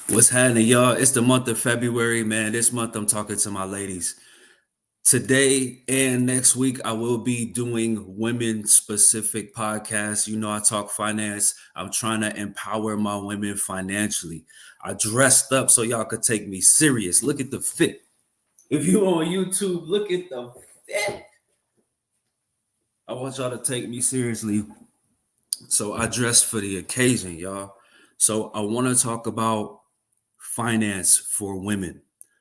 What's happening, y'all? It's the month of February, man. This month I'm talking to my ladies. Today and next week, I will be doing women specific podcasts. You know, I talk finance. I'm trying to empower my women financially. I dressed up so y'all could take me serious. Look at the fit. If you on YouTube, look at the fit. I want y'all to take me seriously. So I dressed for the occasion, y'all. So I want to talk about finance for women.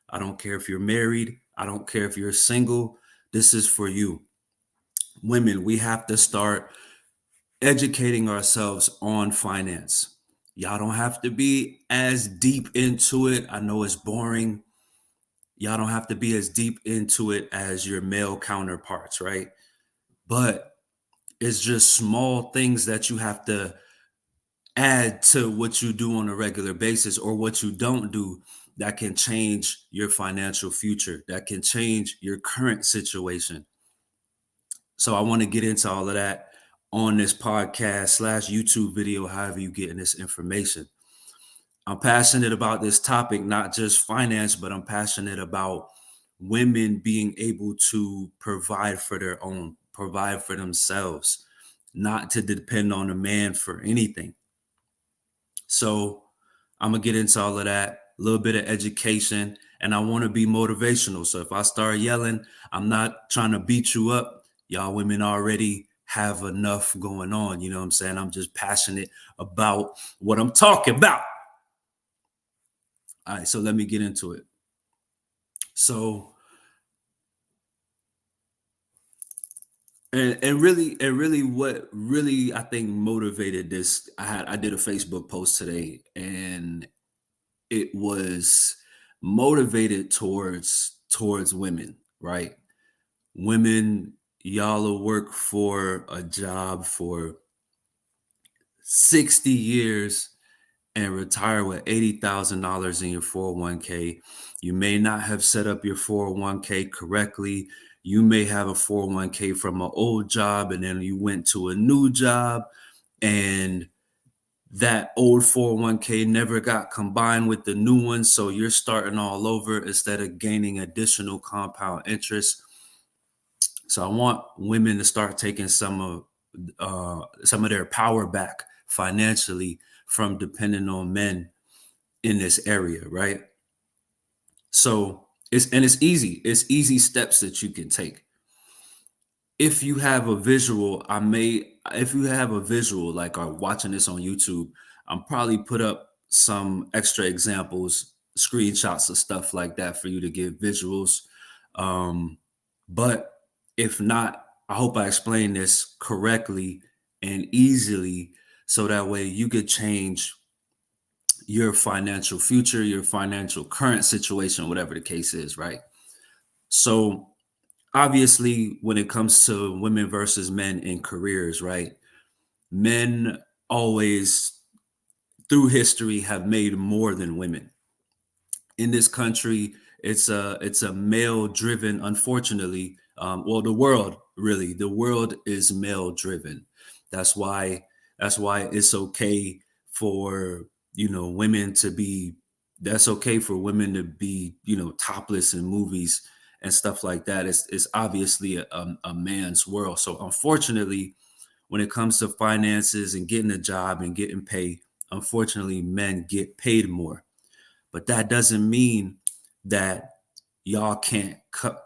I don't care if you're married, I don't care if you're single. This is for you. Women, we have to start educating ourselves on finance. Y'all don't have to be as deep into it. I know it's boring. Y'all don't have to be as deep into it as your male counterparts, right? But it's just small things that you have to add to what you do on a regular basis or what you don't do that can change your financial future, that can change your current situation. So I want to get into all of that on this podcast slash YouTube video, however you getting this information. I'm passionate about this topic, not just finance, but I'm passionate about women being able to provide for their own, provide for themselves, not to depend on a man for anything. So I'm gonna get into all of that, a little bit of education, and I want to be motivational. So if I start yelling, I'm not trying to beat you up. Y'all women already have enough going on. You know what I'm saying? I'm just passionate about what I'm talking about. All right, so let me get into it. So and really what really I think motivated this, I did a Facebook post today and it was motivated towards women, right? Women, y'all will work for a job for 60 years and retire with $80,000 in your 401k. You may not have set up your 401k correctly. You may have a 401k from an old job and then you went to a new job and that old 401k never got combined with the new one. So you're starting all over instead of gaining additional compound interest. So I want women to start taking some of their power back financially from depending on men in this area, right? So it's easy. It's easy steps that you can take. If you have a visual, if you have a visual, like are watching this on YouTube, I'm probably put up some extra examples, screenshots of stuff like that for you to give visuals. Um, but if not, I hope I explained this correctly and easily so that way you could change your financial future, your financial current situation, whatever the case is, right? So obviously when it comes to women versus men in careers, right? Men always through history have made more than women. In this country, it's a male driven, unfortunately. Well, the world is male driven. That's why that's why it's okay for women to be that's okay for women to be topless in movies and stuff like that. It's obviously a man's world. So unfortunately, when it comes to finances and getting a job and getting paid, unfortunately, men get paid more. But that doesn't mean that y'all can't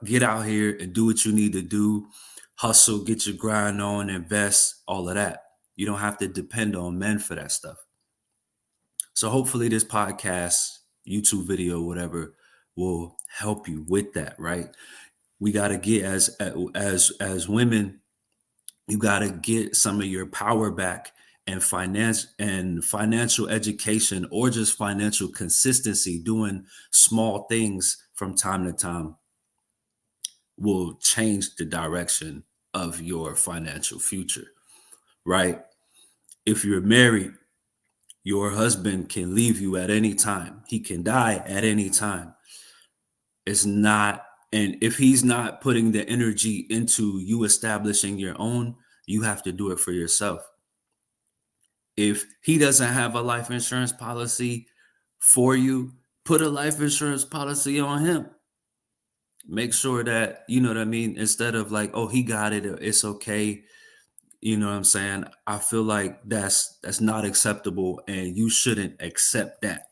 get out here and do what you need to do, hustle, get your grind on, invest, all of that. You don't have to depend on men for that stuff. So hopefully this podcast, YouTube video, whatever, will help you with that, right? We got to get as women, you got to get some of your power back and financial education or just financial consistency, doing small things from time to time will change the direction of your financial future, right? If you're married, your husband can leave you at any time. He can die at any time. It's not, and if he's not putting the energy into you establishing your own, you have to do it for yourself. If he doesn't have a life insurance policy, for you, put a life insurance policy on him. Make sure that, you know what I mean, instead of like, oh, he got it, it's okay. You know what I'm saying? I feel like that's not acceptable, and you shouldn't accept that.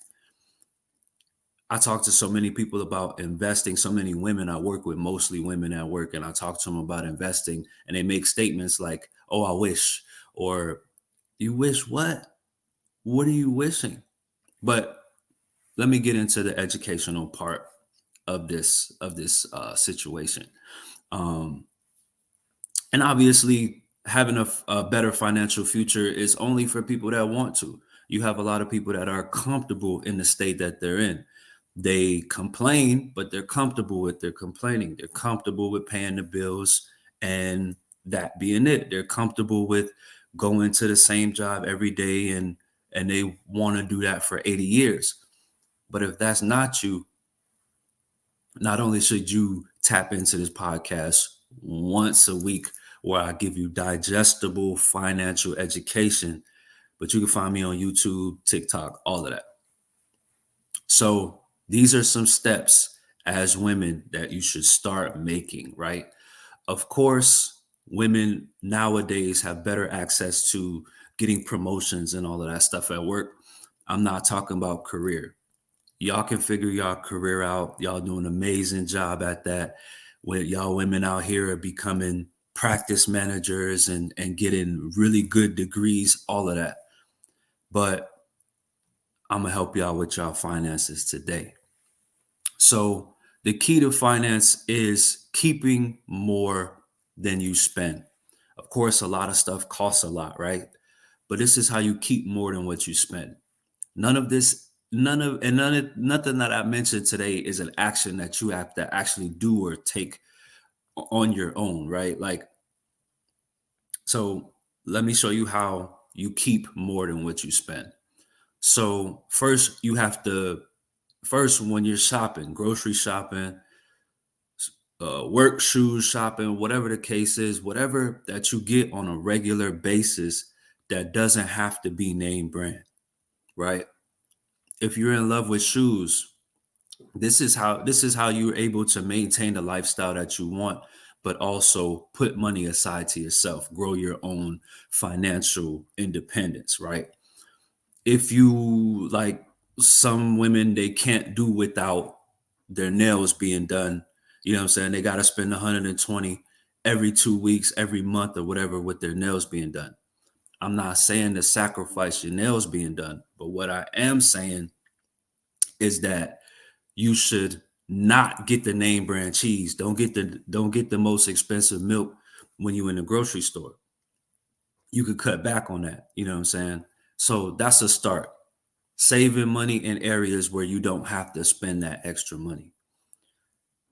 I talk to so many people about investing, so many women I work with, mostly women at work, and I talk to them about investing, and they make statements like, "Oh, I wish," or "You wish what? What are you wishing?" But let me get into the educational part of this situation. Um, and obviously, having a better financial future is only for people that want to. You have a lot of people that are comfortable in the state that they're in. They complain, but they're comfortable with their complaining. They're comfortable with paying the bills and that being it. They're comfortable with going to the same job every day, and they want to do that for 80 years. But if that's not you, not only should you tap into this podcast once a week where I give you digestible financial education, but you can find me on YouTube, TikTok, all of that. So these are some steps as women that you should start making, right? Of course, women nowadays have better access to getting promotions and all of that stuff at work. I'm not talking about career. Y'all can figure y'all career out. Y'all do an amazing job at that. When y'all women out here are becoming practice managers and getting really good degrees, all of that. But I'm gonna help y'all with y'all finances today. So the key to finance is keeping more than you spend. Of course, a lot of stuff costs a lot, right? But this is how you keep more than what you spend. None of this, none of, and none of, nothing that I mentioned today is an action that you have to actually do or take on your own, right? Like, so let me show you how you keep more than what you spend. So first, when you're shopping, grocery shopping, work shoes shopping, whatever the case is, whatever that you get on a regular basis that doesn't have to be name brand, right? If you're in love with shoes, this is how you're able to maintain the lifestyle that you want, but also put money aside to yourself, grow your own financial independence, right? If you like, some women, they can't do without their nails being done. You know what I'm saying? They got to spend 120 every 2 weeks, every month, or whatever, with their nails being done. I'm not saying to sacrifice your nails being done, but what I am saying is that you should not get the name brand cheese. Don't get the most expensive milk when you're in the grocery store. You could cut back on that. You know what I'm saying? So that's a start. Saving money in areas where you don't have to spend that extra money.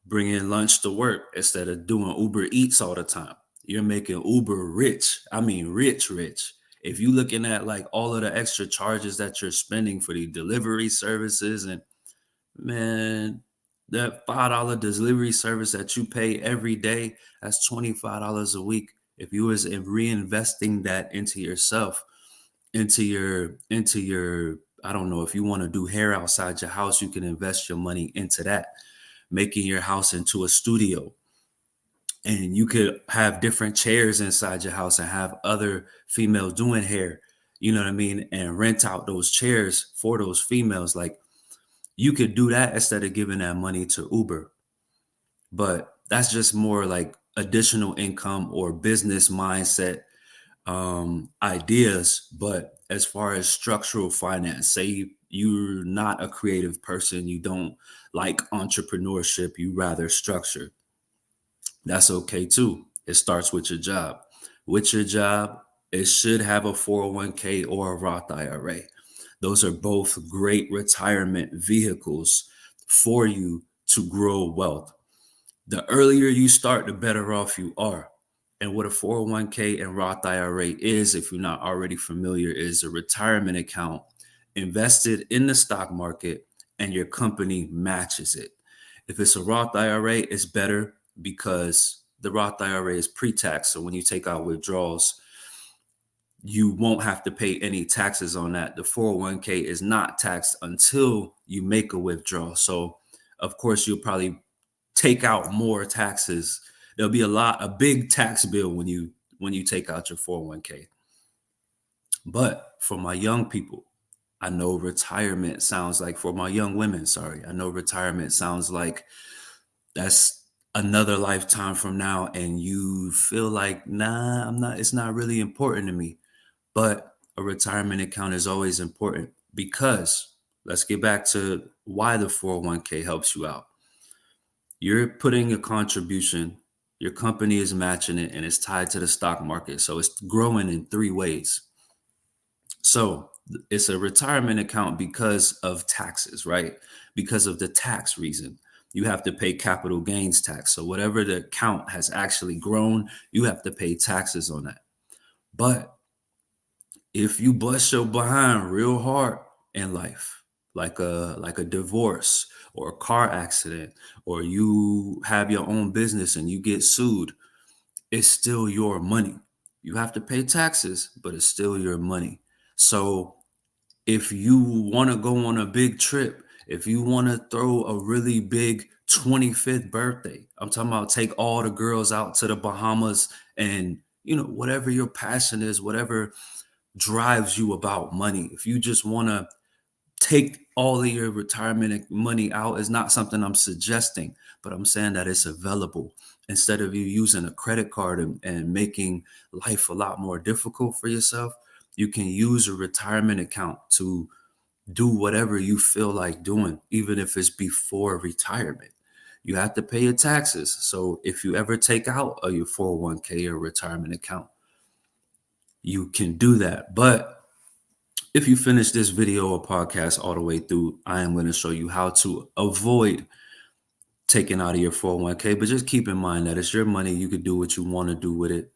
Bringing lunch to work instead of doing Uber Eats all the time. You're making Uber rich. I mean, rich, rich. If you looking at like all of the extra charges that you're spending for the delivery services, and man, that $5 delivery service that you pay every day, that's $25 a week. If you was reinvesting that into yourself, into your I don't know, if you want to do hair outside your house, you can invest your money into that, making your house into a studio. And you could have different chairs inside your house and have other females doing hair, you know what I mean, and rent out those chairs for those females. Like, you could do that instead of giving that money to Uber. But that's just more like additional income or business mindset ideas. But as far as structural finance, say you're not a creative person, you don't like entrepreneurship, you rather structure, that's okay too. It starts with your job. With your job, it should have a 401k or a Roth IRA. Those are both great retirement vehicles for you to grow wealth. The earlier you start, the better off you are. And what a 401k and Roth IRA is, if you're not already familiar, is a retirement account invested in the stock market, and your company matches it. If it's a Roth IRA, it's better because the Roth IRA is pre-tax. So when you take out withdrawals, you won't have to pay any taxes on that. The 401k is not taxed until you make a withdrawal. So, of course, you'll probably take out more taxes. There'll be a big tax bill when you take out your 401k. But for my young people, I know retirement sounds like, for my young women, sorry, I know retirement sounds like that's another lifetime from now, and you feel like, nah, it's not really important to me. But a retirement account is always important because let's get back to why the 401k helps you out. You're putting a contribution, your company is matching it, and it's tied to the stock market. So it's growing in three ways. So it's a retirement account because of taxes, right? Because of the tax reason. You have to pay capital gains tax. So whatever the account has actually grown, you have to pay taxes on that. But if you bust your behind real hard in life, like a divorce or a car accident, or you have your own business and you get sued, it's still your money. You have to pay taxes, but it's still your money. So if you want to go on a big trip, if you want to throw a really big 25th birthday, I'm talking about take all the girls out to the Bahamas, and whatever your passion is, whatever drives you about money. If you just want to take all of your retirement money out, is not something I'm suggesting, but I'm saying that it's available. Instead of you using a credit card and making life a lot more difficult for yourself, you can use a retirement account to do whatever you feel like doing, even if it's before retirement. You have to pay your taxes. So if you ever take out your 401k or retirement account, you can do that. But if you finish this video or podcast all the way through, I am going to show you how to avoid taking out of your 401k. But just keep in mind that it's your money. You can do what you want to do with it.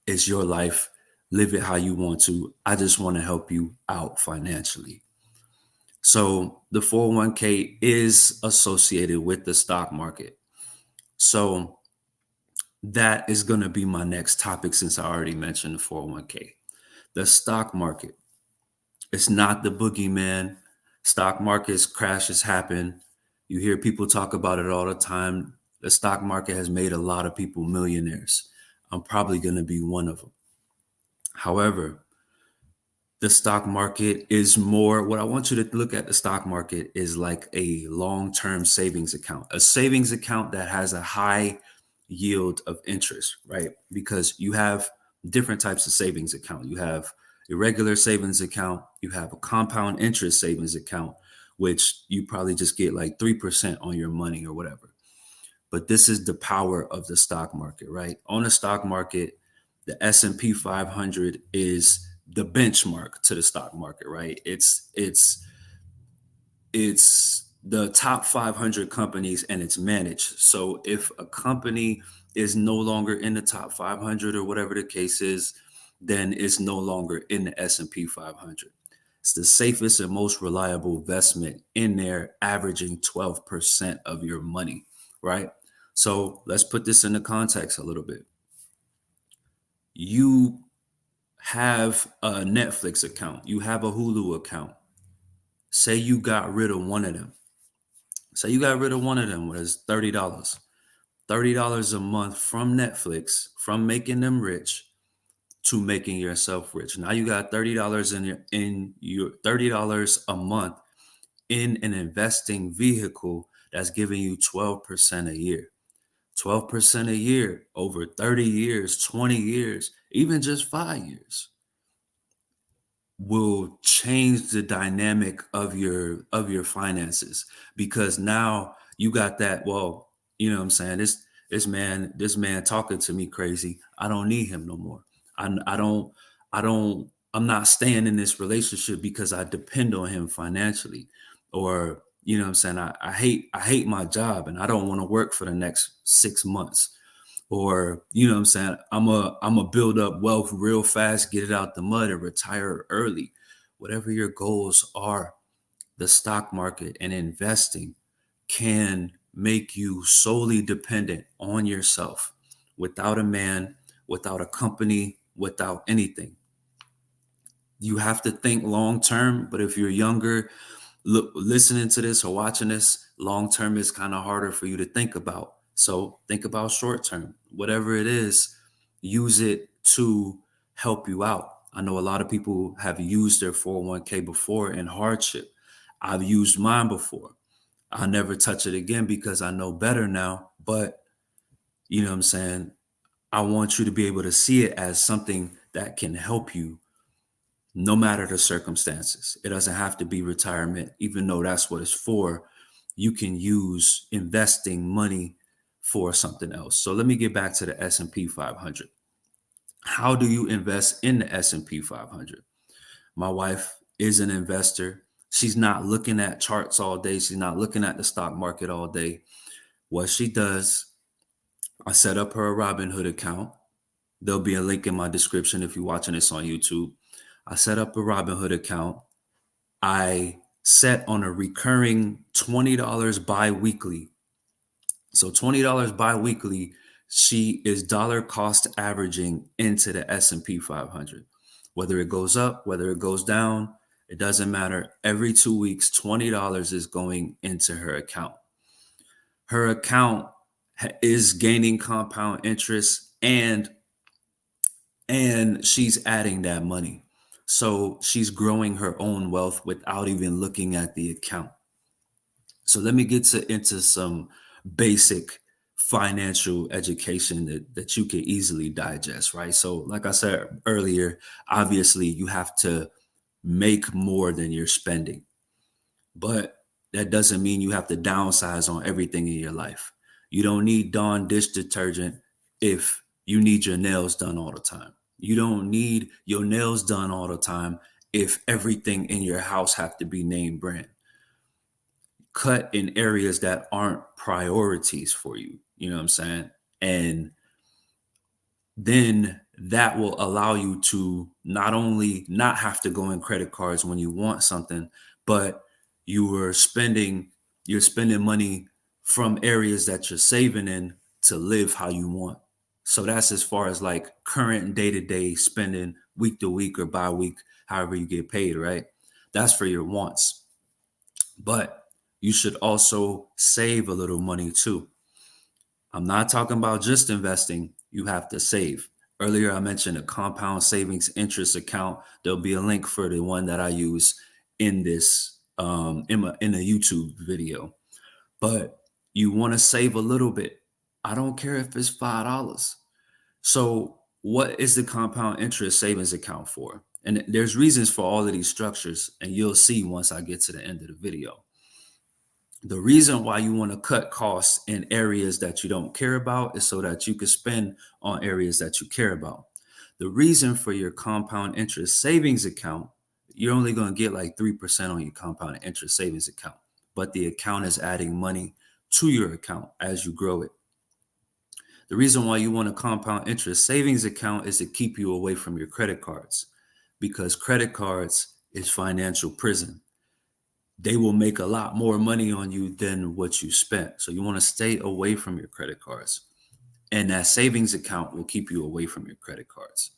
It's your life. Live it how you want to. I just want to help you out financially. So the 401k is associated with the stock market. So that is going to be my next topic, since I already mentioned the 401k. The stock market. It's not the boogeyman. Stock markets crashes happen. You hear people talk about it all the time. The stock market has made a lot of people millionaires. I'm probably going to be one of them. However, the stock market is more, what I want you to look at the stock market is like a long-term savings account, a savings account that has a high yield of interest, right? Because you have different types of savings account. You have a regular savings account, you have a compound interest savings account, which you probably just get like 3% on your money or whatever. But this is the power of the stock market, right? On the stock market, the S&P 500 is the benchmark to the stock market, right? It's the top 500 companies, and it's managed. So if a company is no longer in the top 500 or whatever the case is, then it's no longer in the S&P 500. It's the safest and most reliable investment in there, averaging 12% of your money, right? So let's put this into context a little bit. You have a Netflix account, you have a Hulu account. Say you got rid of one of them. Say you got rid of one of them, was $30. $30 a month from Netflix, from making them rich to making yourself rich. Now you got $30 in your $30 a month in an investing vehicle that's giving you 12% a year. 12% a year over 30 years, 20 years, even just 5 years will change the dynamic of your finances, because now you got that, well, you know what I'm saying, this man talking to me crazy, I don't need him no more. I'm not staying in this relationship because I depend on him financially. Or you know what I'm saying, I hate my job and I don't want to work for the next 6 months. Or you know what I'm saying, I'm a build up wealth real fast, get it out the mud, and retire early. Whatever your goals are, the stock market and investing can make you solely dependent on yourself, without a man, without a company, without anything. You have to think long term, but if you're younger, listening to this or watching this, long term is kind of harder for you to think about. So think about short term. Whatever it is, use it to help you out. I know a lot of people have used their 401k before in hardship. I've used mine before. I'll never touch it again because I know better now. But you know what I'm saying? I want you to be able to see it as something that can help you no matter the circumstances. It doesn't have to be retirement, even though that's what it's for. You can use investing money for something else. So let me get back to the S&P 500. How do you invest in the S&P 500? My wife is an investor. She's not looking at charts all day. She's not looking at the stock market all day. What she does, I set up her Robinhood account. There'll be a link in my description if you're watching this on YouTube. I set up a Robinhood account. I set on a recurring $20 bi-weekly. So $20 bi-weekly, she is dollar cost averaging into the S&P 500. Whether it goes up, whether it goes down, it doesn't matter. Every 2 weeks, $20 is going into her account. Her account is gaining compound interest and she's adding that money. So she's growing her own wealth without even looking at the account. So let me get into some basic financial education that you can easily digest, right? So like I said earlier, obviously you have to make more than you're spending, but that doesn't mean you have to downsize on everything in your life. You don't need Dawn dish detergent if you need your nails done all the time. You don't need your nails done all the time if everything in your house have to be name brand. Cut in areas that aren't priorities for you. You know what I'm saying? And then that will allow you to not only not have to go in credit cards when you want something, but you're spending money from areas that you're saving in to live how you want. So that's as far as like current day-to-day spending, week to week or by week, however you get paid, right? That's for your wants. But you should also save a little money too. I'm not talking about just investing. You have to save. Earlier, I mentioned a compound savings interest account. There'll be a link for the one that I use in this in a YouTube video. But you want to save a little bit. I don't care if it's $5. So, what is the compound interest savings account for? And there's reasons for all of these structures, and you'll see once I get to the end of the video. The reason why you want to cut costs in areas that you don't care about is so that you can spend on areas that you care about. The reason for your compound interest savings account, you're only going to get like 3% on your compound interest savings account, but the account is adding money to your account as you grow it. The reason why you want a compound interest savings account is to keep you away from your credit cards, because credit cards is financial prison. They will make a lot more money on you than what you spent. So you want to stay away from your credit cards. And that savings account will keep you away from your credit cards.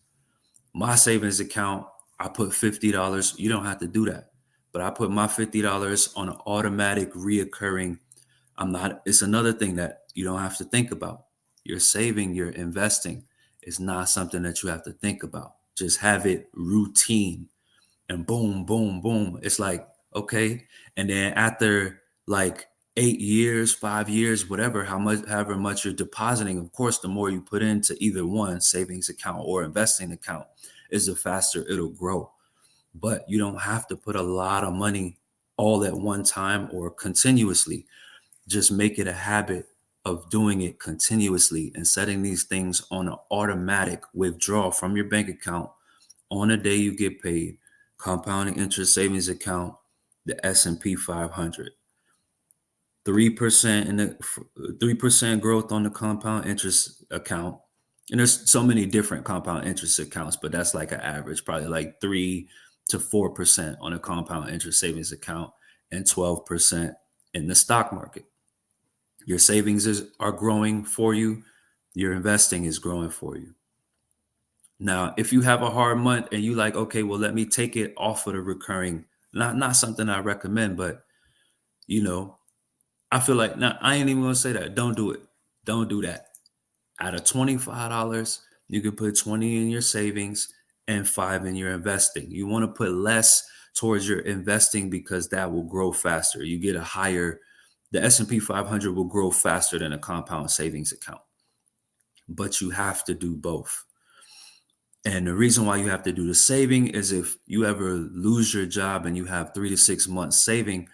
My savings account, I put $50. You don't have to do that. But I put my $50 on an automatic reoccurring. It's another thing that you don't have to think about. You're saving, you're investing. It's not something that you have to think about. Just have it routine and boom, boom, boom. It's like, okay. And then after like 8 years, 5 years, however much you're depositing, of course, the more you put into either one savings account or investing account is the faster it'll grow. But you don't have to put a lot of money all at one time or continuously. Just make it a habit of doing it continuously and setting these things on an automatic withdrawal from your bank account on the day you get paid. Compounding interest savings account, the S&P 500. 3% and the 3% growth on the compound interest account. And there's so many different compound interest accounts, but that's like an average, probably like 3 to 4% on a compound interest savings account and 12% in the stock market. Your savings are growing for you. Your investing is growing for you. Now, if you have a hard month and you like, okay, well, let me take it off of the recurring, not something I recommend, but you know, I feel like now I ain't even gonna say that. Don't do it. Don't do that. Out of $25, you can put 20 in your savings and 5 in your investing. You want to put less towards your investing because that will grow faster. You get a higher, the S&P 500 will grow faster than a compound savings account. But you have to do both. And the reason why you have to do the saving is if you ever lose your job and you have 3 to 6 months saving,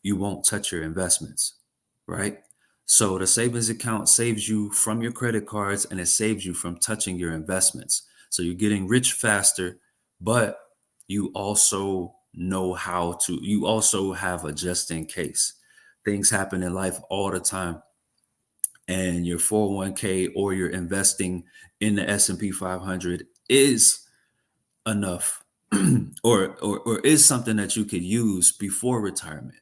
you won't touch your investments, right? So the savings account saves you from your credit cards and it saves you from touching your investments. So you're getting rich faster, but you also know how to, you also have a just in case. Things happen in life all the time. And your 401k or your investing in the S&P 500 is enough or is something that you could use before retirement.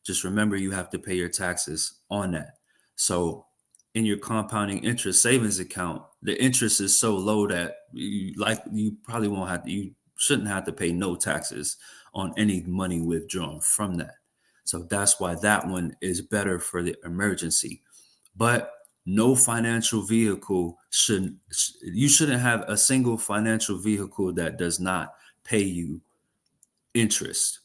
Just remember you have to pay your taxes on that. So in your compounding interest savings account, the interest is so low that you probably won't have to, you shouldn't have to pay no taxes on any money withdrawn from that. So that's why that one is better for the emergency. But no financial vehicle should, you shouldn't have a single financial vehicle that does not pay you interest.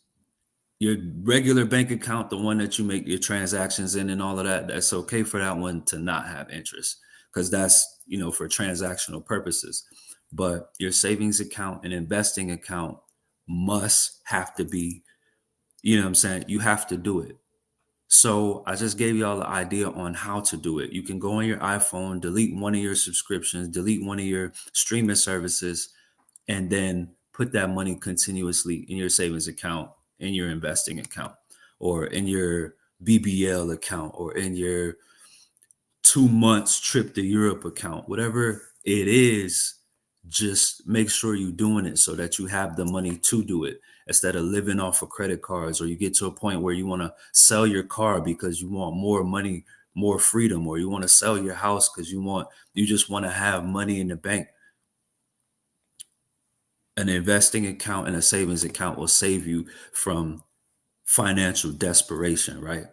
Your regular bank account, the one that you make your transactions in and all of that, that's okay for that one to not have interest because that's, for transactional purposes. But your savings account and investing account must have to be, what I'm saying? You have to do it. So I just gave y'all the idea on how to do it. You can go on your iPhone, delete one of your subscriptions, delete one of your streaming services, and then put that money continuously in your savings account, in your investing account, or in your BBL account, or in your 2 months trip to Europe account, whatever it is. Just make sure you're doing it so that you have the money to do it instead of living off of credit cards, or you get to a point where you want to sell your car because you want more money, more freedom, or you want to sell your house because you just want to have money in the bank. An investing account and a savings account will save you from financial desperation, right?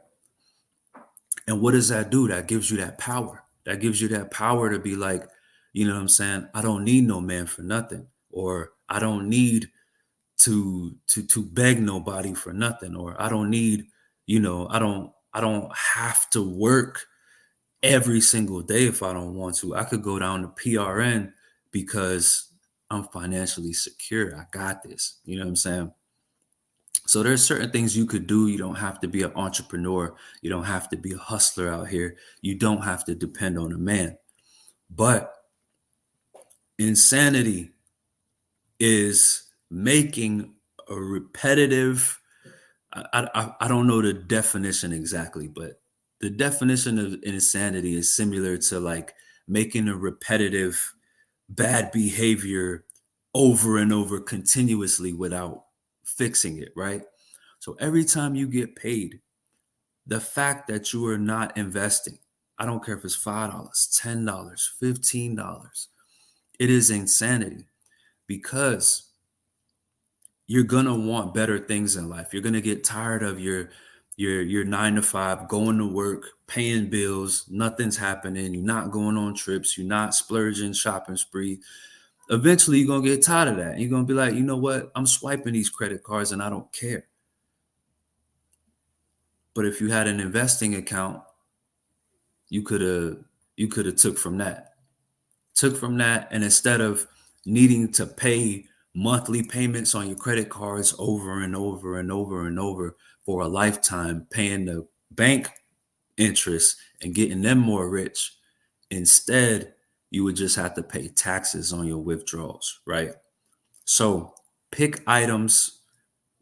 And what does that do? That gives you that power. That gives you that power to be like, what I'm saying? I don't need no man for nothing, or I don't need to beg nobody for nothing, or I don't need, I don't have to work every single day if I don't want to. I could go down to PRN because I'm financially secure. I got this. You know what I'm saying? So there's certain things you could do. You don't have to be an entrepreneur. You don't have to be a hustler out here. You don't have to depend on a man. But insanity is making a repetitive, I don't know the definition exactly, but the definition of insanity is similar to like making a repetitive bad behavior over and over continuously without fixing it, right? So every time you get paid, the fact that you are not investing, I don't care if it's $5, $10, $15, it is insanity because you're gonna want better things in life. You're gonna get tired of your 9 to 5, going to work, paying bills, nothing's happening, you're not going on trips, you're not splurging, shopping spree. Eventually you're gonna get tired of that. You're gonna be like, you know what? I'm swiping these credit cards and I don't care. But if you had an investing account, you could have took from that. And instead of needing to pay monthly payments on your credit cards over and over and over and over for a lifetime, paying the bank interest and getting them more rich, instead you would just have to pay taxes on your withdrawals, right? So pick items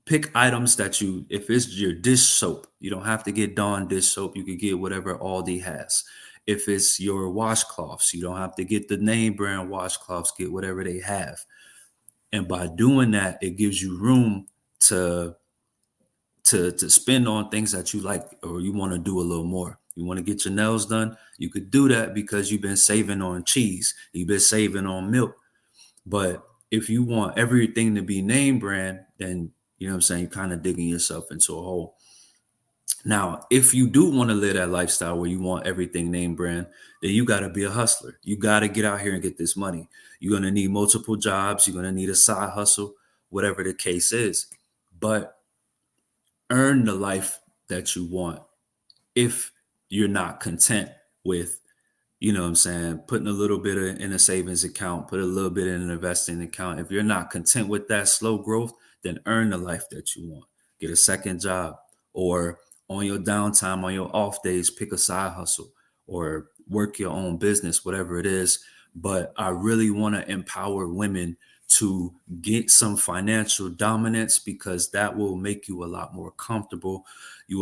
that you, if it's your dish soap, you don't have to get Dawn dish soap. You could get whatever Aldi has. If it's your washcloths, you don't have to get the name brand washcloths, get whatever they have. And by doing that, it gives you room to spend on things that you like or you want to do a little more. You want to get your nails done, you could do that because you've been saving on cheese, you've been saving on milk. But if you want everything to be name brand, then you know what I'm saying, you're kind of digging yourself into a hole. Now, if you do want to live that lifestyle where you want everything name brand, then you got to be a hustler. You got to get out here and get this money. You're going to need multiple jobs. You're going to need a side hustle, whatever the case is. But earn the life that you want if you're not content with, you know what I'm saying, putting a little bit in a savings account, put a little bit in an investing account. If you're not content with that slow growth, then earn the life that you want. Get a second job, or on your downtime, on your off days, pick a side hustle or work your own business, whatever it is. But I really want to empower women to get some financial dominance, because that will make you a lot more comfortable. You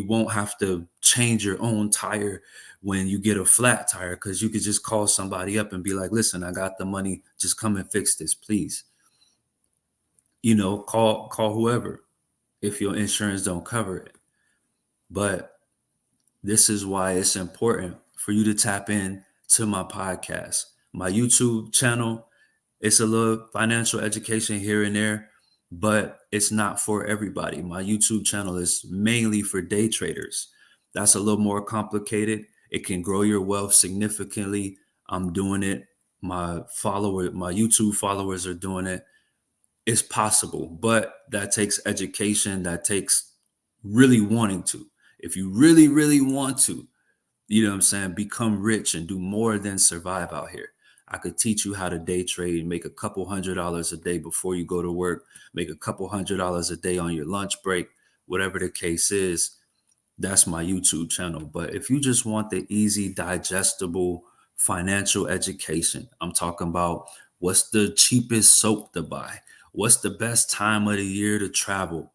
won't have to change your own tire when you get a flat tire, because you could just call somebody up and be like, listen, I got the money, just come and fix this, please. You know, call whoever if your insurance don't cover it. But this is why it's important for you to tap in to my podcast. My YouTube channel, it's a little financial education here and there, but it's not for everybody. My YouTube channel is mainly for day traders. That's a little more complicated. It can grow your wealth significantly. I'm doing it. My YouTube followers are doing it. It's possible, but that takes education. That takes really wanting to. If you really, really want to, you know what I'm saying, become rich and do more than survive out here, I could teach you how to day trade, make a couple $100s a day before you go to work, make a couple $100s a day on your lunch break, whatever the case is. That's my YouTube channel. But if you just want the easy, digestible financial education, I'm talking about what's the cheapest soap to buy, what's the best time of the year to travel,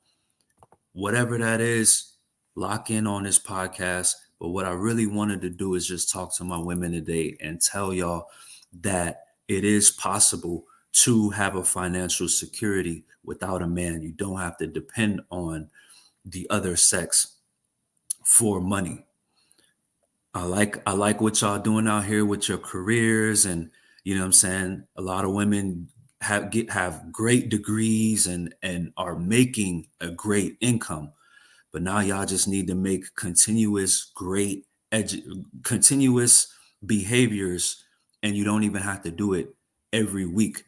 whatever that is, lock in on this podcast. But what I really wanted to do is just talk to my women today and tell y'all that it is possible to have a financial security without a man. You don't have to depend on the other sex for money. I like what y'all doing out here with your careers, and you know what I'm saying, a lot of women have great degrees and are making a great income. But now y'all just need to make continuous behaviors, and you don't even have to do it every week.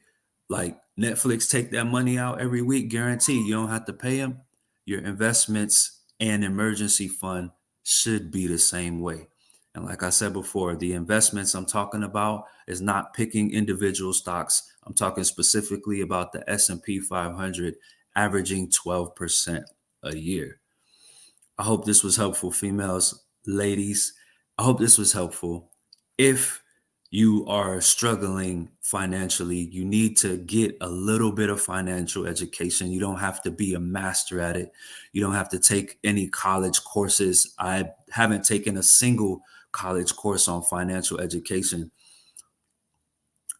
Like Netflix take that money out every week, guaranteed. You don't have to pay them. Your investments and emergency fund should be the same way. And like I said before, the investments I'm talking about is not picking individual stocks. I'm talking specifically about the S&P 500 averaging 12% a year. I hope this was helpful, females, ladies. I hope this was helpful. If you are struggling financially, you need to get a little bit of financial education. You don't have to be a master at it. You don't have to take any college courses. I haven't taken a single college course on financial education.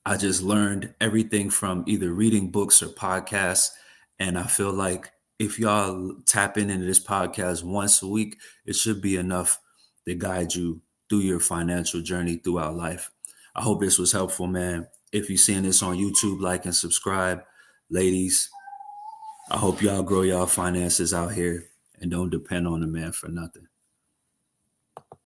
I just learned everything from either reading books or podcasts. And I feel like if y'all tap into this podcast once a week, it should be enough to guide you through your financial journey throughout life. I hope this was helpful, man. If you're seeing this on YouTube, like and subscribe. Ladies, I hope y'all grow y'all finances out here and don't depend on a man for nothing.